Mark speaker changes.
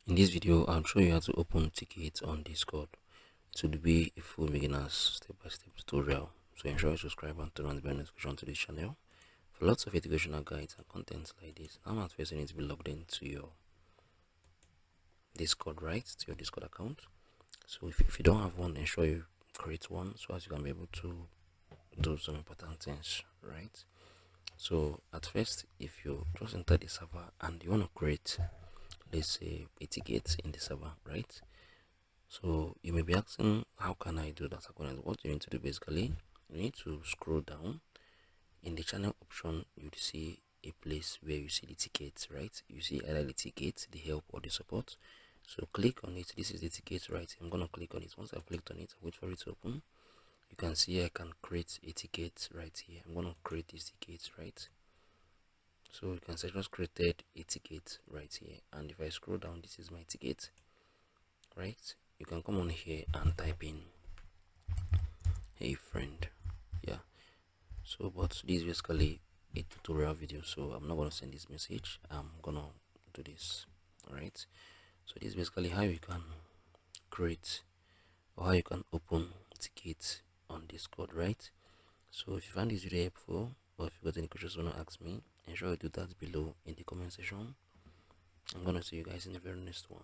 Speaker 1: In this video, I'll show you how to open tickets on Discord. It will be a full beginner's step-by-step tutorial. So ensure you subscribe and turn on the bell notification to this channel for lots of educational guides and contents like this. Now at first you need to be logged into your Discord, right? To your Discord account. So if you don't have one, ensure you create one so as you can be able to do some important things, right? So at first, if you just enter the server and you want to create, let's say, a ticket in the server, right? So you may be asking, how can I do that? What you need to do basically, you need to scroll down. In the channel option, you see a place where you see the tickets, right? You see either the ticket, the help, or the support. So click on it. This is the ticket, right? I'm gonna click on it. Once I've clicked on it, wait for it to open. You can see I can create a ticket right here. I'm gonna create this ticket, right? So you can say just created a ticket right here, and if I scroll down, this is my ticket, right? You can come on here and type in "hey friend," yeah. So but this is basically a tutorial video, so I'm not gonna send this message. I'm gonna do this, all right? So this is basically how you can create or how you can open tickets on Discord, right? So if you find this video helpful, or if you got any questions you want to ask me, ensure you do that below in the comment section. I'm gonna see you guys in the very next one.